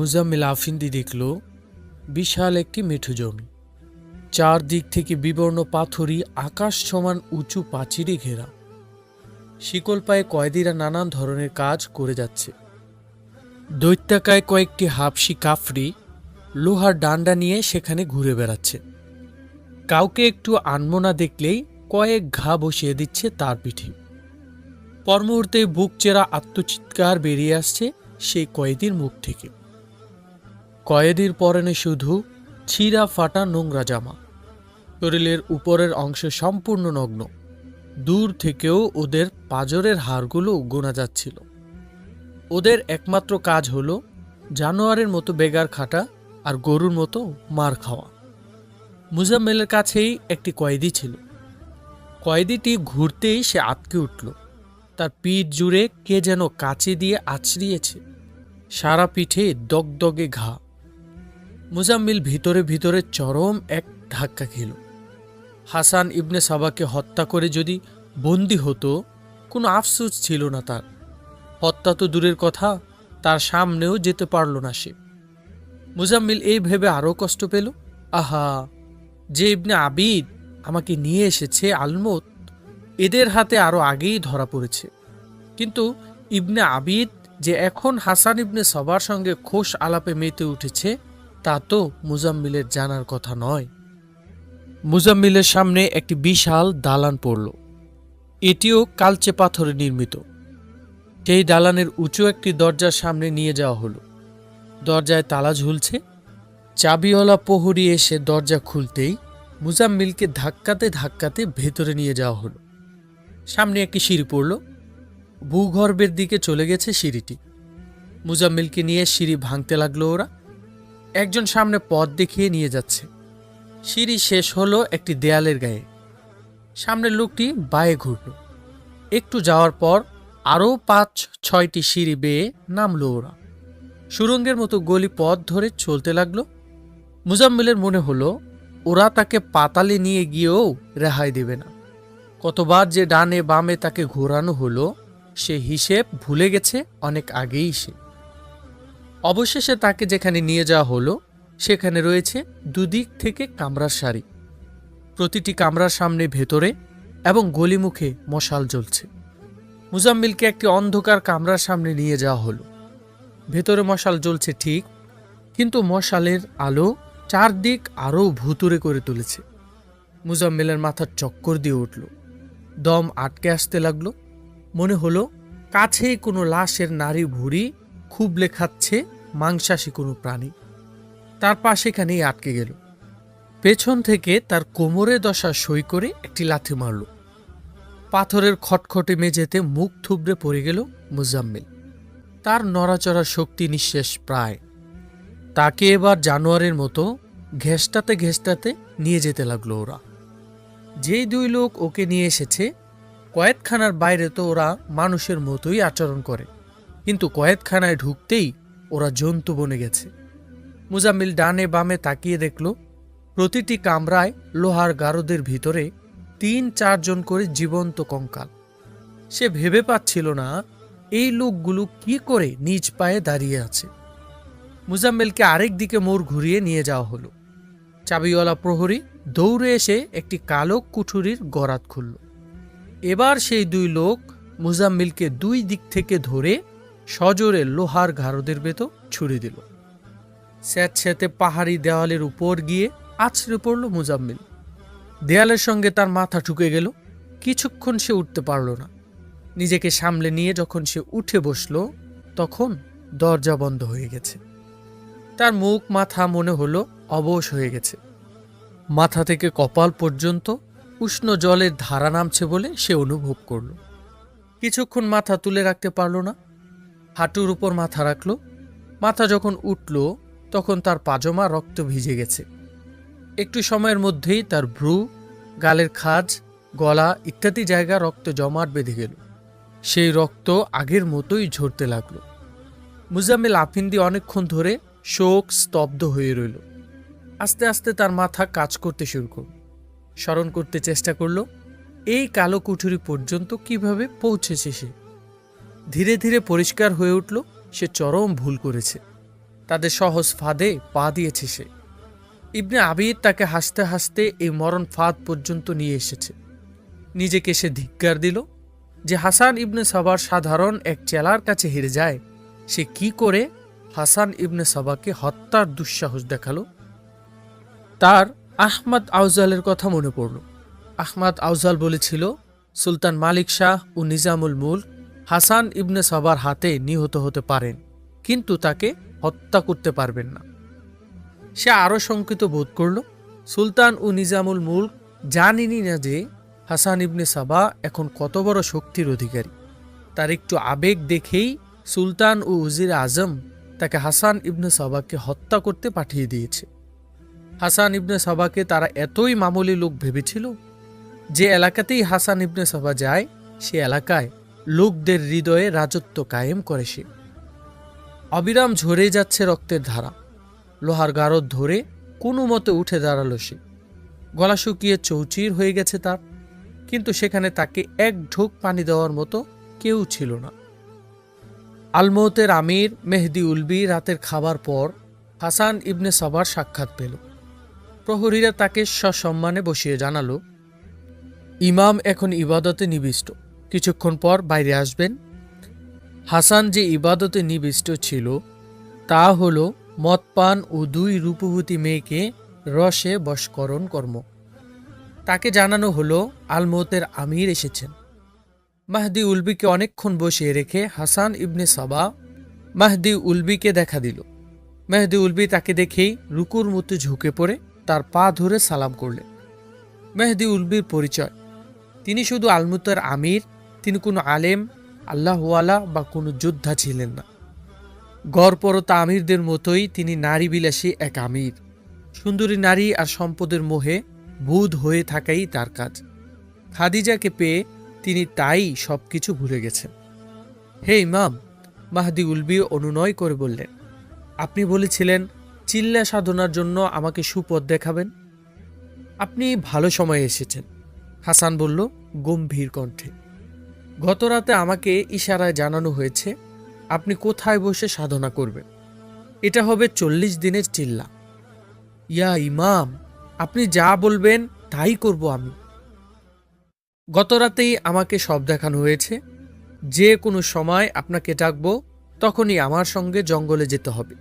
মুজাম্মিল আফিন্দি দেখল বিশাল একটি মেঠো জমি, চারদিক থেকে বিবর্ণ পাথরী আকাশ সমান উঁচু প্রাচীরে ঘেরা। শিকল পায়ে কয়েদিরা নানান ধরনের কাজ করে যাচ্ছে। দৈত্যাকায় কয়েকটি হাবশি কাফরি লোহার ডান্ডা নিয়ে সেখানে ঘুরে বেড়াচ্ছে। কাউকে একটু আনমনা দেখলেই কয়েক ঘা বসিয়ে দিচ্ছে তার পিঠে। পর মুহূর্তে বুক চেরা আত্মচিৎকার বেরিয়ে আসছে সেই কয়েদির মুখ থেকে। কয়েদির পরনে শুধু ছিঁড়া ফাটা নোংরা জামা, শরীরের উপরের অংশ সম্পূর্ণ নগ্ন। দূর থেকেও ওদের পাঁজরের হাড়গুলো গোনা যাচ্ছিল। ওদের একমাত্র কাজ হলো জানোয়ারের মতো বেগার খাটা আর গরুর মতো মার খাওয়া। মুজাম্মেলের কাছেই একটি কয়েদি ছিল। কয়েদিটি ঘুরতেই সে আটকে উঠল। তার পিঠ জুড়ে কে যেন কাঁচি দিয়ে আছড়িয়েছে, সারা পিঠে দগদগে ঘা। মুজাম্মিল ভিতরে ভিতরে চরম এক ধাক্কা খেল। হাসান ইবনে সাবাকে হত্যা করে যদি বন্দী হতো, কোনো আফসোস ছিল না তার। হত্যা তো দূরের কথা, তার সামনেও যেতে পারল না সে। মুজাম্মিল এই ভেবে আরও কষ্ট পেল, আহা, যে ইবনে আবিদ আমাকে নিয়ে এসেছে আলমত, এদের হাতে আরও আগেই ধরা পড়েছে। কিন্তু ইবনে আবিদ যে এখন হাসান ইবনে সবার সঙ্গে খোশ আলাপে মেতে উঠেছে, তা তো মুজাম্মিলের জানার কথা নয়। মুজাম্মিলের সামনে একটি বিশাল দালান পড়ল। এটিও কালচে পাথরে নির্মিত। সেই দালানের উঁচু একটি দরজার সামনে নিয়ে যাওয়া হলো। দরজায় তালা ঝুলছে। চাবিওয়ালা প্রহরী এসে দরজা খুলতেই মুজাম্মিলকে ধাক্কাতে ধাক্কাতে ভেতরে নিয়ে যাওয়া হলো। সামনে একটি সিঁড়ি পড়ল। ভূগর্ভের দিকে চলে গেছে সিঁড়িটি। মুজাম্মিলকে নিয়ে সিঁড়ি ভাঙতে লাগলো ওরা। একজন সামনে পথ দেখিয়ে নিয়ে যাচ্ছে। সিঁড়ি শেষ হলো একটি দেয়ালের গায়ে। সামনের লোকটি বায়ে ঘুরল। একটু যাওয়ার পর আরও ৫-৬টি সিঁড়ি বেয়ে নামলো ওরা। সুরঙ্গের মতো গলি পথ ধরে চলতে লাগলো। মুজাম্মিলের মনে হলো ওরা তাকে পাতালে নিয়ে গিয়েও রেহাই দেবে না। কতবার যে ডানে বামে তাকে ঘোরানো হলো, সে হিসেব ভুলে গেছে অনেক আগেই সে। অবশেষে তাকে যেখানে নিয়ে যাওয়া হলো, সেখানে রয়েছে দুদিক থেকে কামরার সারি। প্রতিটি কামরার সামনে ভেতরে এবং গলিমুখে মশাল জ্বলছে। মুজাম্মিলকে একটি অন্ধকার কামরার সামনে নিয়ে যাওয়া হলো। ভেতরে মশাল জ্বলছে ঠিক, কিন্তু মশালের আলো চারদিক আরও ভুতুরে করে তুলেছে। মুজাম্মিলের মাথার চক্কর দিয়ে উঠল, দম আটকে আসতে লাগলো। মনে হলো কাছেই কোনো লাশের নাড়ি ভুঁড়ি খুবলে খাচ্ছে মাংসাশী কোনো প্রাণী। তার পা সেখানেই আটকে গেল। পেছন থেকে তার কোমরে দশা সই করে একটি লাথি মারল। পাথরের খটখটে মেঝেতে মুখ থুবড়ে পড়ে গেল মুজাম্মিল। তার নড়াচড়ার শক্তি নিঃশেষ প্রায়। তাকে এবার জানোয়ারের মতো ঘেঁষটাতে ঘেঁষটাতে নিয়ে যেতে লাগলো ওরা। যেই দুই লোক ওকে নিয়ে এসেছে, কয়েদখানার বাইরে তো ওরা মানুষের মতোই আচরণ করে, কিন্তু কয়েদখানায় ঢুকতেই ওরা জন্তু বনে গেছে। মুজাম্মিল ডানে বামে তাকিয়ে দেখল প্রতিটি কামরায় লোহার গারদের ভিতরে ৩-৪ জন করে জীবন্ত কঙ্কাল। সে ভেবে পাচ্ছিল না এই লোকগুলো কি করে নিজ পায়ে দাঁড়িয়ে আছে। মুজাম্মিলকে আরেক দিকে মোড় ঘুরিয়ে নিয়ে যাওয়া হলো। চাবিওয়ালা প্রহরী দৌড়ে এসে একটি কালো কুঠুরির গরাদ খুলল। এবার সেই দুই লোক মুজাম্মিলকে দুই দিক থেকে ধরে সজোরে লোহার গারদের ভেতর ছুড়ে দিল। স্যাঁতস্যাঁতে পাহাড়ি দেওয়ালের উপর গিয়ে আছড়ে পড়ল মুজাম্মিল। দেয়ালের সঙ্গে তার মাথা ঠুকে গেল। কিছুক্ষণ সে উঠতে পারল না। নিজেকে সামলে নিয়ে যখন সে উঠে বসল, তখন দরজা বন্ধ হয়ে গেছে। তার মুখ মাথা মনে হলো অবশ হয়ে গেছে। মাথা থেকে কপাল পর্যন্ত উষ্ণ জলের ধারা নামছে বলে সে অনুভব করল। কিছুক্ষণ মাথা তুলে রাখতে পারল না। হাঁটুর উপর মাথা রাখল। মাথা যখন উঠল, তখন তার পাজমা রক্ত ভিজে গেছে। একটু সময়ের মধ্যেই তার ভ্রু, গালের খাজ, গলা ইত্যাদি জায়গা রক্ত জমাট বেঁধে গেল। সেই রক্ত আগের মতোই ঝরতে লাগল। মুজাম্মিল আফিন্দি অনেকক্ষণ ধরে শোক স্তব্ধ হয়ে রইল। আস্তে আস্তে তার মাথা কাজ করতে শুরু করল। স্মরণ করতে চেষ্টা করল এই কালো কুঠুরি পর্যন্ত কিভাবে পৌঁছেছে সে। ধীরে ধীরে পরিষ্কার হয়ে উঠল সে চরম ভুল করেছে। তাদের সহজ ফাঁদে পা দিয়েছে সে। ইবনে আবিদ তাকে হাসতে হাসতে এই মরণ ফাঁদ পর্যন্ত নিয়ে এসেছে। নিজেকে সে ধিক্কার দিল যে হাসান ইবনে সাবার সাধারণ এক চেলার কাছে হেরে যায়, সে কি করে হাসান ইবনে সাবাকে হত্যার দুঃসাহস দেখালো। তার আহমদ আউজালের কথা মনে পড়ল। আহমদ আউজাল বলেছিল, সুলতান মালিক শাহ ও নিজামুল মুলক হাসান ইবনে সাবার হাতে নিহত হতে পারেন, কিন্তু তাকে হত্যা করতে পারবেন না। সে আরও শঙ্কিত বোধ করল, সুলতান ও নিজামুল মুলক জানেনই না যে হাসান ইবনে সাবা এখন কত বড় শক্তির অধিকারী। তার একটু আবেগ দেখেই সুলতান ও উজির আজম তাকে হাসান ইবনে সাবাকে হত্যা করতে পাঠিয়ে দিয়েছে। হাসান ইবনে সাবাকে তারা এতই মামুলি লোক ভেবেছিল, যে এলাকাতেই হাসান ইবনে সাবা যায় সে এলাকায় লোকদের হৃদয়ে রাজত্ব কায়েম করে সে। অবিরাম ঝরে যাচ্ছে রক্তের ধারা, লোহার গারদ ধরে কোনো মতে উঠে দাঁড়ালো সে। গলা শুকিয়ে চৌচির হয়ে গেছে তার, কিন্তু সেখানে তাকে এক ঢোক পানি দেওয়ার মতো কেউ ছিল না। আলমৌতের আমির মেহদি উলবি রাতের খাবার পর হাসান ইবনে সাবার সাক্ষাৎ পেল। প্রহরীরা তাকে সসম্মানে বসিয়ে জানালো, ইমাম এখন ইবাদতে নিবিষ্ট, কিছুক্ষণ পর বাইরে আসবেন। হাসান যে ইবাদতে নিবিষ্ট ছিল তা হল মদ পান ও 2 রূপবতী মেয়েকে রসে বশকরণ কর্ম। তাকে জানানো হলো আলমৌতের আমির এসেছেন। মাহদি উলবিকে অনেকক্ষণ বসিয়ে রেখে হাসান ইবনে সাবা মাহদি উলবিকে দেখা দিল। মেহদি উলবি তাকে দেখেই রুকুর মতো ঝুঁকে পড়ে তার পা ধরে সালাম করলেন। মেহদি উলবির পরিচয়, তিনি শুধু আলমৌতের আমির, তিনি কোনো আলেম, আল্লাহওয়ালা বা কোনো যোদ্ধা ছিলেন না। গড়পরতা আমিরদের মতোই তিনি নারী বিলাসী এক আমির। সুন্দরী নারী আর সম্পদের মোহে বুঁদ হয়ে থাকাই তার কাজ। খাদিজাকে পেয়ে তিনি তাই সবকিছু ভুলে গেছেন। হে ইমাম, মাহদি উলবি অনুনয় করে বললেন, আপনি বলেছিলেন চিল্লা সাধনার জন্য আমাকে সুপথ দেখাবেন। আপনি ভালো সময়ে এসেছেন, হাসান বলল গম্ভীর কণ্ঠে। গতরাতে আমাকে ইশারায় জানানো হয়েছে আপনি কোথায় বসে সাধনা করবেন। এটা হবে 40 দিনের চিল্লা। ইয়া ইমাম, আপনি যা বলবেন তাই করব আমি। গতরাতেই আমাকে সব দেখানো হয়েছে, যে কোনো সময় আপনাকে ডাকব তখনই আমার সঙ্গে জঙ্গলে যেতে হবে।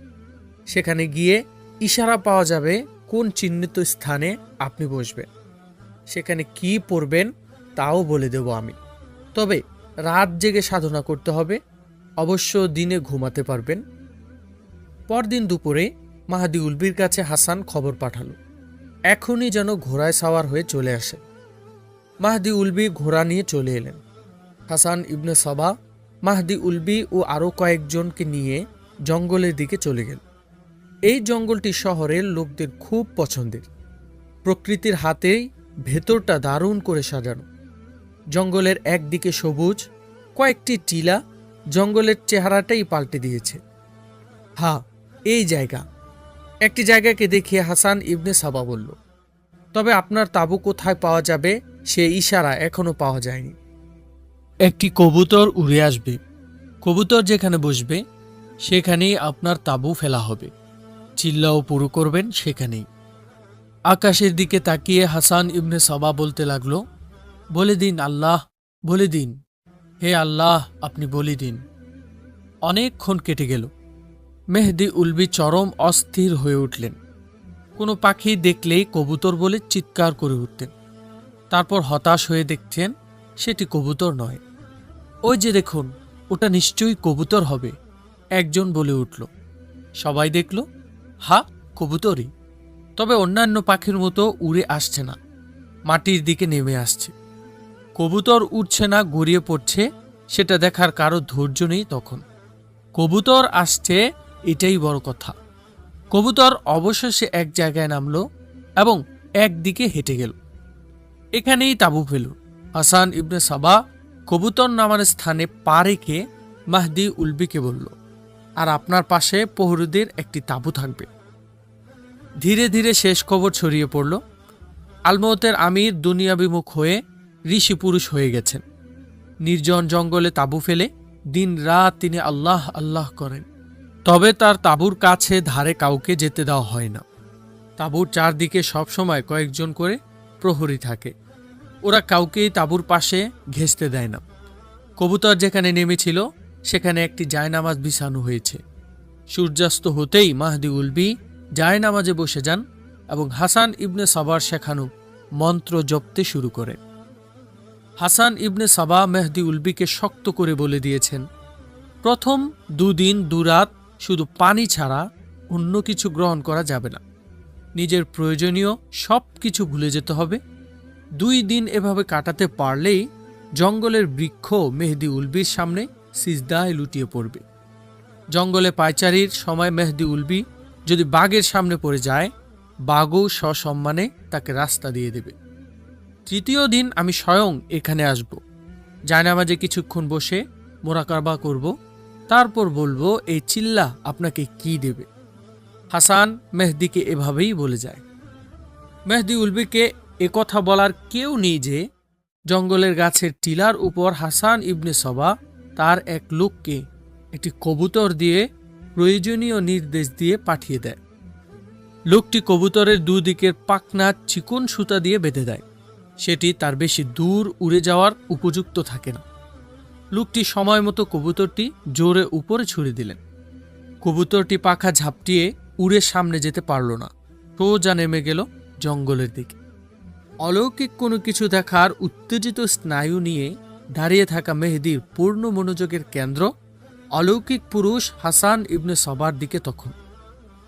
সেখানে গিয়ে ইশারা পাওয়া যাবে কোন চিহ্নিত স্থানে আপনি বসবেন। সেখানে কি পড়বেন তাও বলে দেব আমি। তবে রাত জেগে সাধনা করতে হবে, অবশ্য দিনে ঘুমাতে পারবেন। পরদিন দুপুরে মাহদি উলবির কাছে হাসান খবর পাঠালো, এখনই যেন ঘোড়ায় সাওয়ার হয়ে চলে আসে। মাহদি উলবি ঘোড়া নিয়ে চলে এলেন। হাসান ইবনে সাবা মাহদি উলবি ও আরও কয়েকজনকে নিয়ে জঙ্গলের দিকে চলে গেল। এই জঙ্গলটি শহরের লোকদের খুব পছন্দের। প্রকৃতির হাতেই ভেতরটা দারুণ করে সাজানো। জঙ্গলের একদিকে সবুজ, কয়েকটি টিলা জঙ্গলের চেহারাটাই পাল্টে দিয়েছে। হ্যাঁ, এই জায়গা। একটি জায়গাকে দেখিয়ে হাসান ইবনে সাবা বলল, তবে আপনার তাঁবু কোথায় পাওয়া যাবে সে ইশারা এখনো পাওয়া যায়নি। একটি কবুতর উড়ে আসবে, কবুতর যেখানে বসবে সেখানেই আপনার তাঁবু ফেলা হবে। চিল্লাও পুরো করবেন সেখানেই। আকাশের দিকে তাকিয়ে হাসান ইবনে সাবা বলতে লাগলো, বলে দিন আল্লাহ, বলে দিন, হে আল্লাহ আপনি বলে দিন। অনেকক্ষণ কেটে গেল। মেহদি উলবি চরম অস্থির হয়ে উঠলেন। কোনো পাখি দেখলেই কবুতর বলে চিৎকার করে উঠতেন। তারপর হতাশ হয়ে দেখছেন সেটি কবুতর নয়। ওই যে দেখুন, ওটা নিশ্চয়ই কবুতর হবে, একজন বলে উঠল। সবাই দেখল, হ্যাঁ কবুতরই, তবে অন্যান্য পাখির মতো উড়ে আসছে না, মাটির দিকে নেমে আসছে। কবুতর উঠছে না, গড়িয়ে পড়ছে, সেটা দেখার কারো ধৈর্য নেই তখন। কবুতর আসছে এটাই বড় কথা। কবুতর অবশেষে এক জায়গায় নামল এবং একদিকে হেঁটে গেল। এখানেই তাঁবু ফেল। হাসান ইবনে সাবা কবুতর নামার স্থানে পা রেখে মাহদি উলবিকে বলল, আর আপনার পাশে প্রহরীদের একটি তাঁবু থাকবে। ধীরে ধীরে শেষ খবর ছড়িয়ে পড়ল, আলমৌতের আমির দুনিয়াবিমুখ হয়ে ঋষি পুরুষ হয়ে গেছেন। নির্জন জঙ্গলে তাঁবু ফেলে দিন রাত তিনি আল্লাহ আল্লাহ করেন। তবে তার তাঁবুর কাছে ধারে কাউকে যেতে দেওয়া হয় না। তাঁবুর চারদিকে সবসময় কয়েকজন করে প্রহরী থাকে। ওরা কাউকেই তাঁবুর পাশে ঘেঁষতে দেয় না। কবুতর যেখানে নেমেছিল সেখানে একটি জায়নামাজ বিছানো হয়েছে। সূর্যাস্ত হতেই মাহদি উলবি জায়নামাজে বসে যান এবং হাসান ইবনে সাবার শেখানো মন্ত্র জপতে শুরু করেন। হাসান ইবনে সাবা মেহদি উলবিকে শক্ত করে বলে দিয়েছেন, প্রথম 2 দিন 2 রাত শুধু পানি ছাড়া অন্য কিছু গ্রহণ করা যাবে না। নিজের প্রয়োজনীয় সব কিছু ভুলে যেতে হবে। 2 দিন এভাবে কাটাতে পারলেই জঙ্গলের বৃক্ষ মেহদি উলবির সামনে সিজদায় লুটিয়ে পড়বে। জঙ্গলে পায়চারির সময় মেহদি উলবি যদি বাঘের সামনে পড়ে যায়, বাঘও সসম্মানে তাকে রাস্তা দিয়ে দেবে। 3য় দিন আমি স্বয়ং এখানে আসব, জায়নামাজে কিছুক্ষণ বসে মোরাকাবা করব, তারপর বলবো এই চিল্লা আপনাকে কি দেবে। হাসান মেহদিকে এভাবেই বলে যায়। মেহদি উলবিকে একথা বলার কেউ নেই যে জঙ্গলের গাছের টিলার উপর হাসান ইবনে সবা তার এক লোককে একটি কবুতর দিয়ে প্রয়োজনীয় নির্দেশ দিয়ে পাঠিয়ে দেয়। লোকটি কবুতরের দুদিকের পাখনা চিকন সুতা দিয়ে বেঁধে দেয়। সেটি তার বেশি দূর উড়ে যাওয়ার উপযুক্ত থাকে না। লোকটি সময় মতো কবুতরটি জোরে উপরে ছুড়ে দিলেন। কবুতরটি পাখা ঝাপটিয়ে উড়ে সামনে যেতে পারল না, সোজা নেমে গেল জঙ্গলের দিকে। অলৌকিক কোনো কিছু দেখার উত্তেজিত স্নায়ু নিয়ে দাঁড়িয়ে থাকা মেহেদির পূর্ণ মনোযোগের কেন্দ্র অলৌকিক পুরুষ হাসান ইবনে সবার দিকে তখন।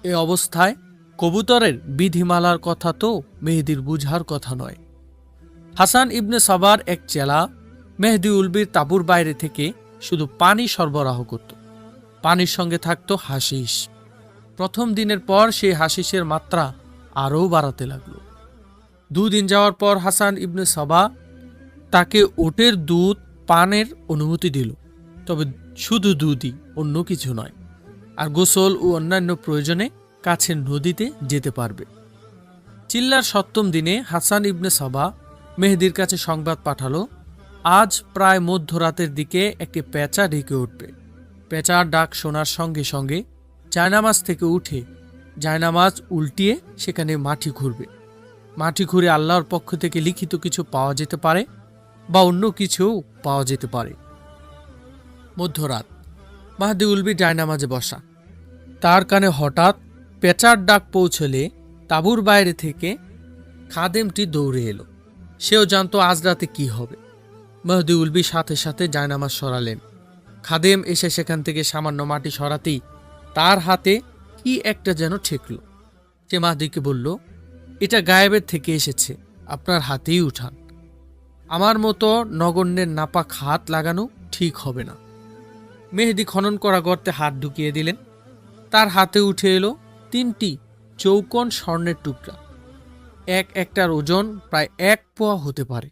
এ অবস্থায় কবুতরের বিধিমালার কথা তো মেহেদির বুঝার কথা নয়। হাসান ইবনে সবার এক চেলা মেহদি উলবির তাঁবুর বাইরে থেকে শুধু পানি সরবরাহ করত। পানির সঙ্গে থাকত হাসিস। প্রথম দিনের পর সেই হাসিসের মাত্রা আরও বাড়াতে লাগল। 2 দিন যাওয়ার পর হাসান ইবনে সবা তাকে ওটের দুধ পানের অনুমতি দিল, তবে শুধু দুধই, অন্য কিছু নয়। আর গোসল ও অন্যান্য প্রয়োজনে কাছের নদীতে যেতে পারবে। চিল্লার 7ম দিনে হাসান ইবনে সবা মেহেদির কাছে সংবাদ পাঠালো, আজ প্রায় মধ্যরাতের দিকে একটি পেঁচা ঢেকে উঠবে। পেঁচার ডাক শোনার সঙ্গে সঙ্গে জায়নামাজ থেকে উঠে জায়নামাজ উল্টিয়ে সেখানে মাটি ঘুরবে। মাটি ঘুরে আল্লাহর পক্ষ থেকে লিখিত কিছু পাওয়া যেতে পারে বা অন্য কিছুও পাওয়া যেতে পারে। মধ্যরাত, মাহদি উলবি জায়নামাজে বসা। তার কানে হঠাৎ পেঁচার ডাক পৌঁছলে তাঁবুর বাইরে থেকে খাদেমটি দৌড়ে এলো। সেও জানতো আজ রাতে কি হবে। মেহদি উলবি সাথে সাথে জায়নামাজ সরালেন। খাদেম এসে সেখান থেকে সামান্য মাটি সরাতেই তার হাতে কি একটা যেন ঠেকল। সে মাহদিকে বলল, এটা গায়েবের থেকে এসেছে, আপনার হাতেই উঠান। আমার মতো নগণ্যের নাপাক হাত লাগানো ঠিক হবে না। মেহেদি খনন করা গর্তে হাত ঢুকিয়ে দিলেন। তার হাতে উঠে এলো 3টি চৌকোন স্বর্ণের টুকরা। একটার ওজন প্রায় 1 পোয়া হতে পারে।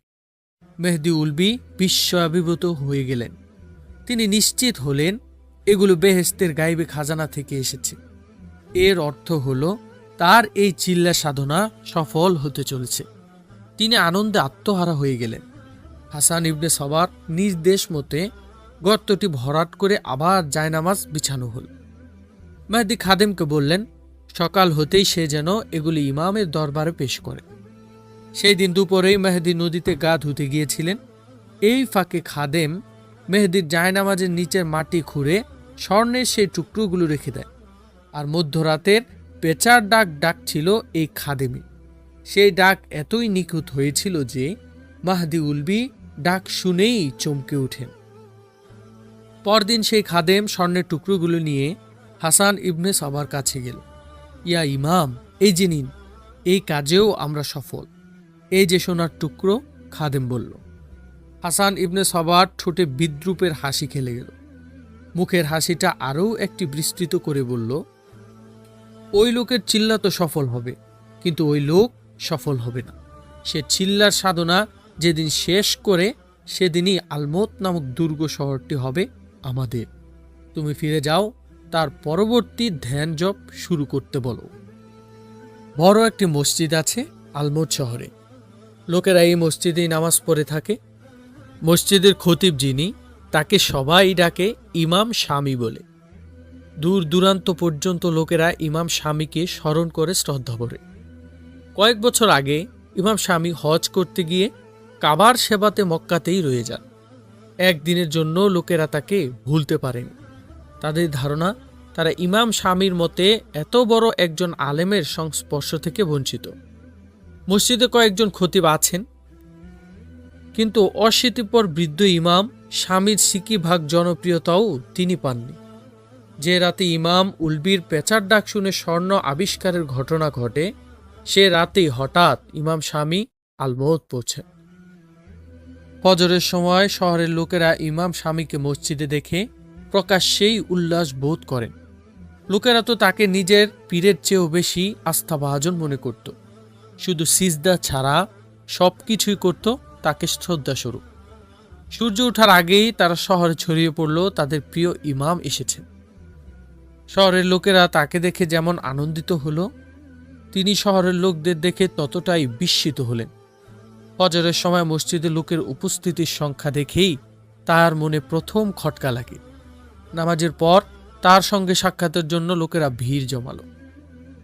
মেহদি উলবি বিস্ময়াভিভূত হয়ে গেলেন। তিনি নিশ্চিত হলেন এগুলো বেহেশতের গায়েবী খাজানা থেকে এসেছে। এর অর্থ হল তার এই চিল্লা সাধনা সফল হতে চলেছে। তিনি আনন্দে আত্মহারা হয়ে গেলেন। হাসান ইবনে সবার নির্দেশ মতে গর্তটি ভরাট করে আবার জায়নামাজ বিছানো হল। মেহদি খাদেমকে বললেন, সকাল হতেই সে যেন এগুলি ইমামের দরবারে পেশ করে। সেই দিন দুপুরেই মেহেদি নদীতে গা ধুতে গিয়েছিলেন। এই ফাঁকে খাদেম মেহেদির জায়নামাজের নিচের মাটি খুঁড়ে স্বর্ণের সেই টুকরোগুলো রেখে দেয়। আর মধ্যরাতের পেঁচার ডাক ছিল এই খাদেমে। সেই ডাক এতই নিখুঁত হয়েছিল যে মাহদি উলবি ডাক শুনেই চমকে ওঠেন। পরদিন সেই খাদেম স্বর্ণের টুকরোগুলো নিয়ে হাসান ইবনে সবার কাছে গেল। ইয়া ইমাম, এই যে নিন, এই কাজেও আমরা সফল। এই যে সোনার টুকরো, খাদেম বলল। হাসান ইবনে সবার ঠোঁটে বিদ্রুপের হাসি খেলে গেল। মুখের হাসিটা আরও একটি বিস্তৃত করে বলল, ওই লোকের চিল্লা তো সফল হবে, কিন্তু ওই লোক সফল হবে না। সে চিল্লার সাধনা যেদিন শেষ করে সেদিনই আলমত নামক দুর্গ শহরটি হবে আমাদের। তুমি ফিরে যাও, তার পরবর্তী ধ্যান জপ শুরু করতে বলো। বড় একটি মসজিদ আছে আলমত শহরে। লোকেরা এই মসজিদেই নামাজ পড়ে থাকে। মসজিদের খতিব যিনি, তাকে সবাই ডাকে ইমাম শামি বলে। দূর দূরান্ত পর্যন্ত লোকেরা ইমাম শামীকে স্মরণ করে শ্রদ্ধা করে। কয়েক বছর আগে ইমাম শামী হজ করতে গিয়ে কাবার সেবাতে মক্কাতেই রয়ে যান। একদিনের জন্য লোকেরা তাকে ভুলতে পারেনি। তাদের ধারণা তারা ইমাম শামীর মতে এত বড় একজন আলেমের সংস্পর্শ থেকে বঞ্চিত। মসজিদে কয়েকজন খতিব আছেন, কিন্তু অশীতিপর বৃদ্ধ ইমাম শামীর সিকি ভাগ জনপ্রিয়তাও তিনি পাননি। যে রাতে ইমাম উলবির পেঁচার ডাক শুনে স্বর্ণ আবিষ্কারের ঘটনা ঘটে, সে রাতেই হঠাৎ ইমাম শামী আল-মৌত পৌঁছেন। ফজরের সময় শহরের লোকেরা ইমাম শামীকে মসজিদে দেখে প্রকাশ্যেই উল্লাস বোধ করেন। লোকেরা তো তাকে নিজের পীরের চেয়েও বেশি আস্থাভাজন মনে করত। শুধু সিজদা ছাড়া সবকিছুই করত তাকে শ্রদ্ধাস্বরূপ। সূর্য ওঠার আগেই তারা শহরে ছড়িয়ে পড়ল তাদের প্রিয় ইমাম এসেছেন। শহরের লোকেরা তাকে দেখে যেমন আনন্দিত হলো, তিনি শহরের লোকদের দেখে ততটাই বিস্মিত হলেন। ফজরের সময় মসজিদে লোকের উপস্থিতির সংখ্যা দেখেই তার মনে প্রথম খটকা লাগে। নামাজের পর তার সঙ্গে সাক্ষাতের জন্য লোকেরা ভিড় জমালো।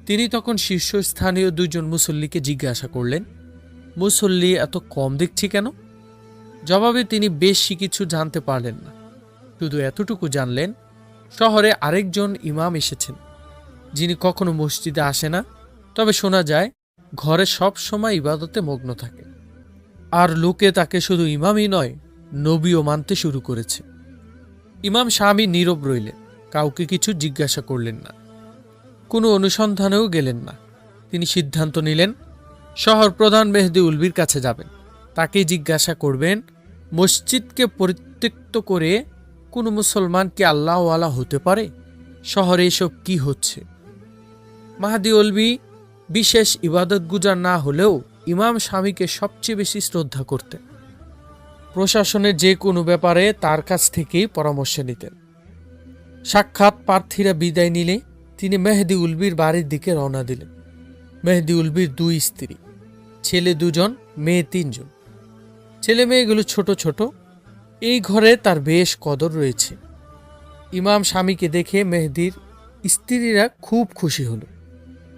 তিনি তখন শীর্ষস্থানীয় দুইজন মুসল্লিকে জিজ্ঞাসা করলেন, মুসল্লি এত কম দেখছি কেন? জবাবে তিনি বেশি কিছু জানতে পারলেন না, শুধু এতটুকু জানলেন শহরে আরেকজন ইমাম এসেছেন, যিনি কখনো মসজিদে আসে না, তবে শোনা যায় ঘরে সব সময় ইবাদতে মগ্ন থাকে। আর লোকে তাকে শুধু ইমামই নয়, নবীও মানতে শুরু করেছে। ইমাম শামী নীরব রইলেন, কাউকে কিছু জিজ্ঞাসা করলেন না, কোনো অনুসন্ধানেও গেলেন না। তিনি সিদ্ধান্ত নিলেন শহর প্রধান মেহেদী উলবির কাছে যাবেন, তাকেই জিজ্ঞাসা করবেন মসজিদকে পরিত্যক্ত করে কোনো মুসলমান কি আল্লাহওয়ালা হতে পারে? শহরে এসব কি হচ্ছে? মেহেদী উলবি বিশেষ ইবাদত গুজার না হলেও ইমাম শামীকে সবচেয়ে বেশি শ্রদ্ধা করতেন। প্রশাসনের যে কোনো ব্যাপারে তার কাছ থেকেই পরামর্শ নিতেন। সাক্ষাৎ প্রার্থীরা বিদায় নিলে তিনি মেহেদী উলবির বাড়ির দিকে রওনা দিলেন। মেহেদী উলবির 2 স্ত্রী, ছেলে 2 জন, মেয়ে 3 জন। ছেলে মেয়েগুলো ছোট ছোট। এই ঘরে তার বেশ কদর রয়েছে। ইমাম শামীকে দেখে মেহেদীর স্ত্রীরা খুব খুশি হল।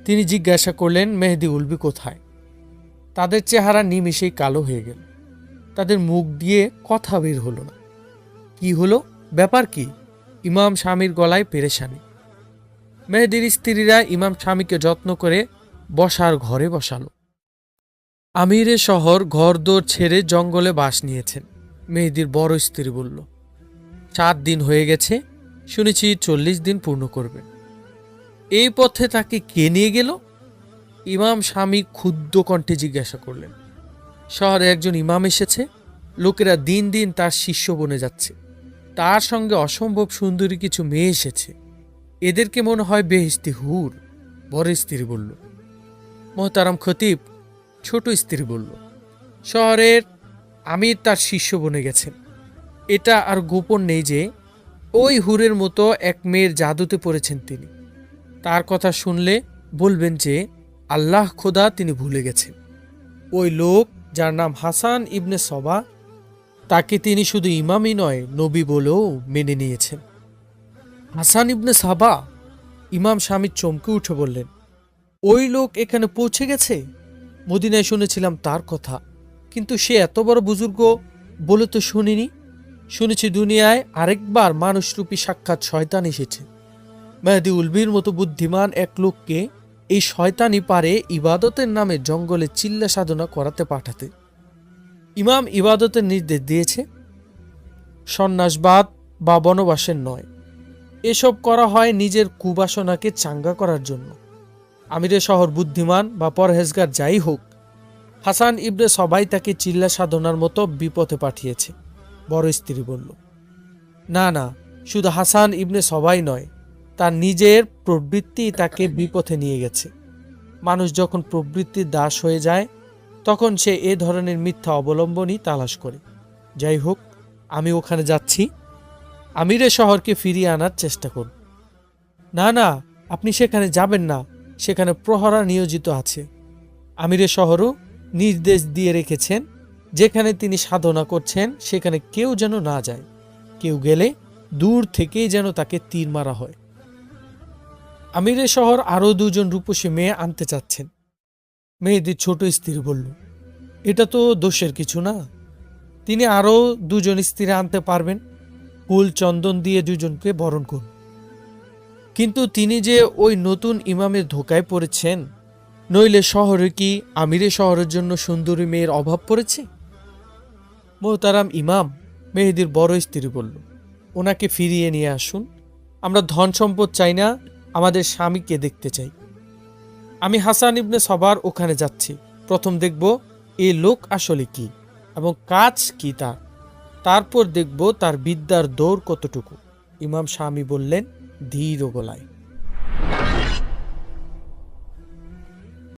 তিনি জিজ্ঞাসা করলেন মেহেদী উলবি কোথায়? তাদের চেহারা নিমিষেই কালো হয়ে গেল, তাদের মুখ দিয়ে কথা বের হলো না। কি হলো, ব্যাপার কি? ইমাম শামীর গলায় পেরেশানি। মেহেদীর স্ত্রীরা ইমাম শামীকে যত্ন করে বসার ঘরে বসালো। আমিরে শহর ঘরদোর ছেড়ে জঙ্গলে বাস নিয়েছেন। মেহেদীর বড় স্ত্রী বলল, 7 দিন হয়ে গেছে, শুনেছি 40 দিন পূর্ণ করবেন। এই পথে তাকে কে নিয়ে গেল? ইমাম শামী ক্ষুব্ধ কণ্ঠে জিজ্ঞাসা করলেন। শহরে একজন ইমাম এসেছে, লোকেরা দিন দিন তার শিষ্য বনে যাচ্ছে। তার সঙ্গে অসম্ভব সুন্দরী কিছু মেয়ে এসেছে, এদেরকে মনে হয় বেহেশতি হুর। বড় স্ত্রী বলল। মোহতারাম খতিব, ছোট স্ত্রী বলল, শহরের আমির তার শিষ্য বনে গেছেন। এটা আর গোপন নেই যে ওই হুরের মতো এক মেয়ের জাদুতে পড়েছেন তিনি। তার কথা শুনলে বলবেন যে আল্লাহ খোদা তিনি ভুলে গেছেন। ওই লোক যার নাম হাসান ইবনে সবা, তাকে তিনি শুধু ইমামই নয় নবী বলেও মেনে নিয়েছেন। হাসান ইবনে সাবা? ইমাম শামী চমকে উঠে বললেন, ওই লোক এখানে পৌঁছে গেছে? মদিনায় শুনেছিলাম তার কথা, কিন্তু সে এত বড় বুজুর্গ বলে তো শুনিনি। শুনেছি দুনিয়ায় আরেকবার মানুষরূপী সাক্ষাৎ শয়তান এসেছে। মেহেদী উলবির মতো বুদ্ধিমান এক লোককে এই শয়তানই পারে ইবাদতের নামে জঙ্গলে চিল্লা সাধনা করাতে পাঠাতে। ইমাম ইবাদতের নির্দেশ দিয়েছে, সন্ন্যাসবাদ বা বনবাসের নয়। এসব করা হয় নিজের কুবাসনাকে চাঙ্গা করার জন্য। আমিরের শহর বুদ্ধিমান বা পরহেজগার যাই হোক, হাসান ইবনে সবাই তাকে চিল্লা সাধনার মতো বিপথে পাঠিয়েছে। বড় স্ত্রী বলল, না না, শুধু হাসান ইবনে সবাই নয়, তার নিজের প্রবৃত্তি তাকে বিপথে নিয়ে গেছে। মানুষ যখন প্রবৃত্তির দাস হয়ে যায়, তখন সে এ ধরনের মিথ্যা অবলম্বনই তালাশ করে। যাই হোক, আমি ওখানে যাচ্ছি, আমিরের শহরকে ফিরিয়ে আনার চেষ্টা করব। না না, আপনি সেখানে যাবেন না, সেখানে প্রহরা নিয়োজিত আছে। আমিরের শহরও নির্দেশ দিয়ে রেখেছেন, যেখানে তিনি সাধনা করছেন সেখানে কেউ যেন না যায়। কেউ গেলে দূর থেকেই যেন তাকে তীর মারা হয়। আমিরের শহর আরও 2জন রূপসী মেয়ে আনতে চাচ্ছেন। মেহেদীর ছোট স্ত্রী বলল, এটা তো দোষের কিছু না, তিনি আরও 2জন স্ত্রী আনতে পারবেন, ফুল চন্দন দিয়ে 2জনকে বরণ করুন। কিন্তু তিনি যে ওই নতুন ইমামের ধোকায় পড়েছেন, নইলে শহরে কি আমিরের শহরের জন্য সুন্দরী মেয়ের অভাব পড়েছে? মোহতারাম ইমাম, মেহেদীর বড় স্ত্রী বলল, ওনাকে ফিরিয়ে নিয়ে আসুন। আমরা ধন সম্পদ চাই না, আমাদের স্বামীকে দেখতে চাই। আমি হাসান ইবনে সবার ওখানে যাচ্ছি। প্রথম দেখব এই লোক আসলে কি এবং কাজ কি তার, তারপর দেখব তার বিদ্যার দৌড় কতটুকু। ইমাম স্বামী বললেন ধীর গলায়।